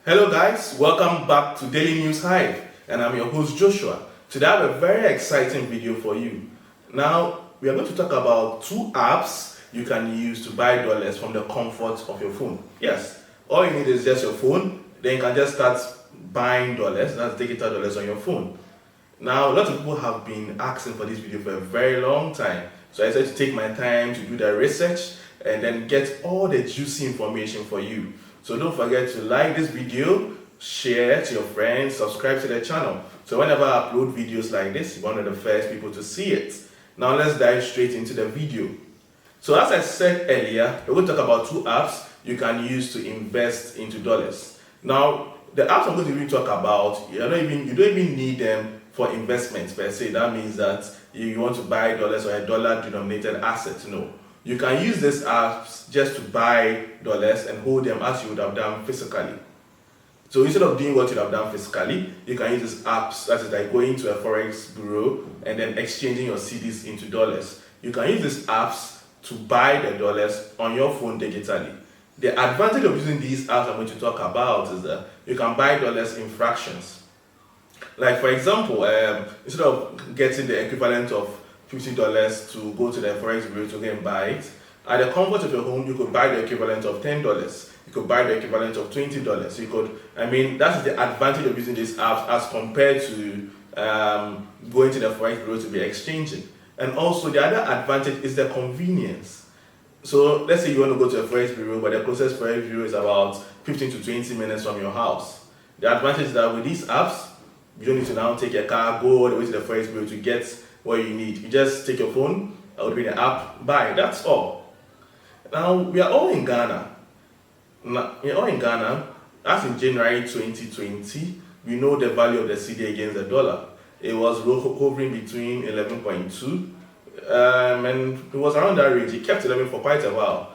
Hello guys, welcome back to Daily News Hive, and I'm your host Joshua. Today I have a very exciting video for you. Now, we are going to talk about two apps you can use to buy dollars from the comfort of your phone. Yes, all you need is just your phone, then you can just start buying dollars, that's digital dollars on your phone. Now, a lot of people have been asking for this video for a very long time, so I decided to take my time to do the research and then get all the juicy information for you. So don't forget to like this video, share to your friends, subscribe to the channel. So whenever I upload videos like this, you're one of the first people to see it. Now let's dive straight into the video. So as I said earlier, we're going to talk about two apps you can use to invest into dollars. Now, the apps I'm going to really talk about, you don't even need them for investments per se. That means that you want to buy dollars or a dollar denominated asset. No. You can use these apps just to buy dollars and hold them as you would have done physically. So instead of doing what you have done physically, you can use these apps, that is like going to a forex bureau and then exchanging your cedis into dollars. You can use these apps to buy the dollars on your phone digitally. The advantage of using these apps I'm going to talk about is that you can buy dollars in fractions. Like for example, instead of getting the equivalent of $50 to go to the forex bureau to go and buy it, at the comfort of your home, you could buy the equivalent of $10. You could buy the equivalent of $20. That's the advantage of using these apps as compared to going to the forex bureau to be exchanging. And also the other advantage is the convenience. So let's say you want to go to a forex bureau, but the closest forex bureau is about 15 to 20 minutes from your house. The advantage is that with these apps, you don't need to now take a car, go all the way to the forex bureau to get what you need. You just take your phone, open the app, buy. That's all. Now, we are all in Ghana. As in January 2020, we know the value of the cedi against the dollar. It was hovering between 11.2, and it was around that range. It kept 11 for quite a while.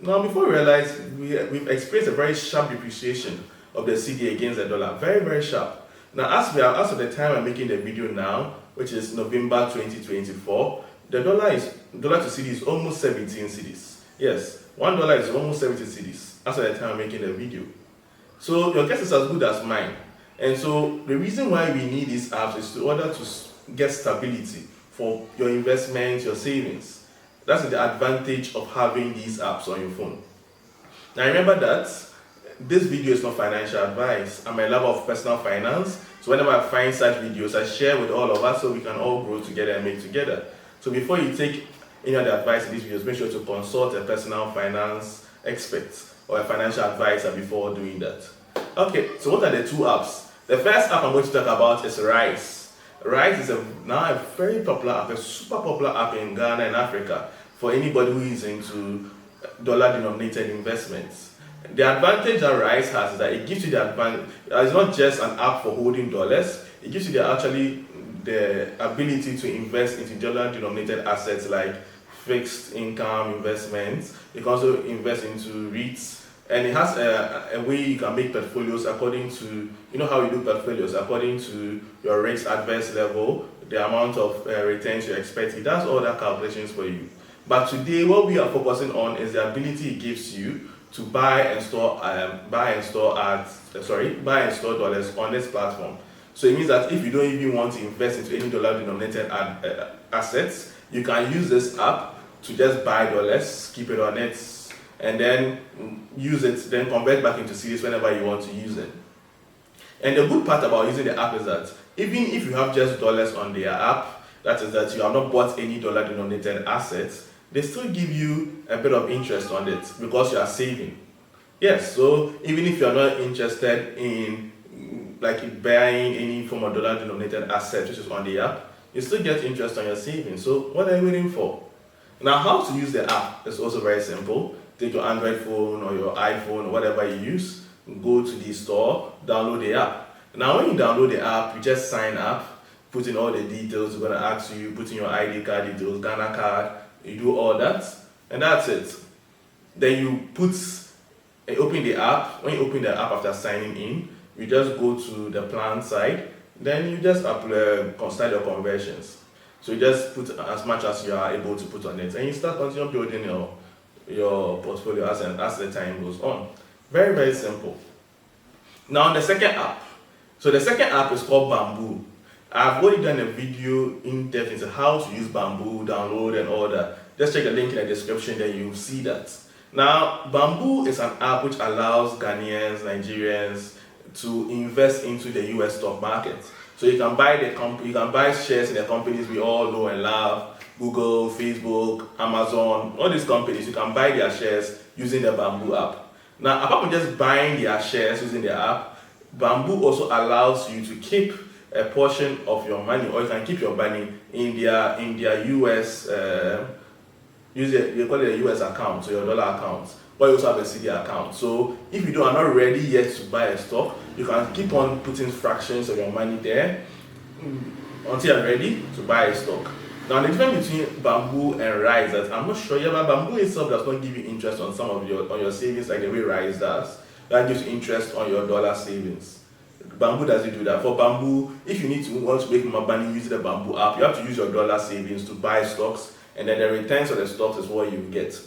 Now, before we realize, we've experienced a very sharp depreciation of the cedi against the dollar. Very, very sharp. Now, as of the time I'm making the video now, which is November 2024, the dollar to cedi is almost 17 cedis. Yes, $1 is almost 70 cedis as of the time I'm making the video. So your guess is as good as mine. And so the reason why we need these apps is in order to get stability for your investments, your savings. That's the advantage of having these apps on your phone. Now remember that this video is not financial advice. I'm a lover of personal finance. So whenever I find such videos, I share with all of us so we can all grow together and make together. So before you take any of the advice in these videos, make sure to consult a personal finance expert or a financial advisor before doing that. Okay, so what are the two apps? The first app I'm going to talk about is Rise. Rise is now a very popular app, a super popular app in Ghana and Africa for anybody who is into dollar-denominated investments. The advantage that Rise has is that it gives you the advantage. It's not just an app for holding dollars. It gives you the ability to invest into dollar-denominated assets like fixed income investments. You can also invest into REITs, and it has a way you can make portfolios according to, you know how you do portfolios, according to your risk adverse level, the amount of returns you expect. It does all that calculations for you. But today, what we are focusing on is the ability it gives you to buy and store dollars on this platform. So it means that if you don't even want to invest into any dollar-denominated assets, you can use this app to just buy dollars, keep it on it, and then use it, then convert back into cedis whenever you want to use it. And the good part about using the app is that even if you have just dollars on their app, that is that you have not bought any dollar-denominated assets, they still give you a bit of interest on it because you are saving. Yes, so even if you are not interested in buying any form of dollar-denominated asset which is on the app, you still get interest on your savings. So what are you waiting for? Now, how to use the app is also very simple. Take your Android phone or your iPhone or whatever you use, go to the store, download the app. Now, when you download the app, you just sign up, put in all the details. We're going to ask you, put in your ID card details, Ghana card. You do all that, and that's it. Then you open the app. When you open the app after signing in, you just go to the plan side. Then you just start your conversions. So you just put as much as you are able to put on it, and you start continue building your portfolio as the time goes on. Very, very simple. Now the second app. So the second app is called Bamboo. I've already done a video in depth into how to use Bamboo, download and all that. Just check the link in the description, then you'll see that. Now, Bamboo is an app which allows Ghanaians, Nigerians to invest into the US stock market. So you can buy you can buy shares in the companies we all know and love, Google, Facebook, Amazon, all these companies. You can buy their shares using the Bamboo app. Now, apart from just buying their shares using the app, Bamboo also allows you to keep a portion of your money, or you can keep your money in their US, they call it a US account, so your dollar account, or you also have a cedi account. So if you are not ready yet to buy a stock, you can keep on putting fractions of your money there until you're ready to buy a stock. Now the difference between Bamboo and Rise, that I'm not sure yet, but Bamboo itself does not give you interest on some of your savings like the way Rise does. That gives you interest on your dollar savings. Bamboo doesn't do that. For Bamboo, if you want to make more money using the Bamboo app, you have to use your dollar savings to buy stocks, and then the returns of the stocks is what you get.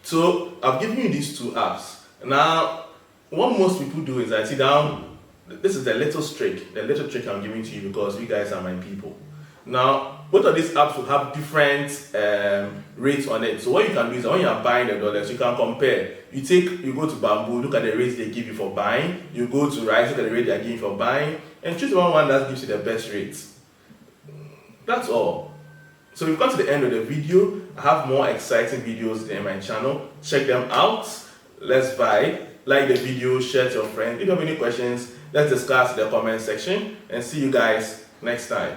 So I've given you these two apps. Now, what most people do is I sit down. This is the little trick I'm giving to you because you guys are my people. Now, both of these apps will have different rates on it. So what you can do is when you are buying the dollars, you can compare. You go to Bamboo, look at the rates they give you for buying. You go to Rise, look at the rate they are giving for buying, and choose one that gives you the best rates. That's all. So we've got to the end of the video. I have more exciting videos in my channel. Check them out. Let's buy. Like the video, share to your friends. If you have any questions, let's discuss in the comment section, and see you guys next time.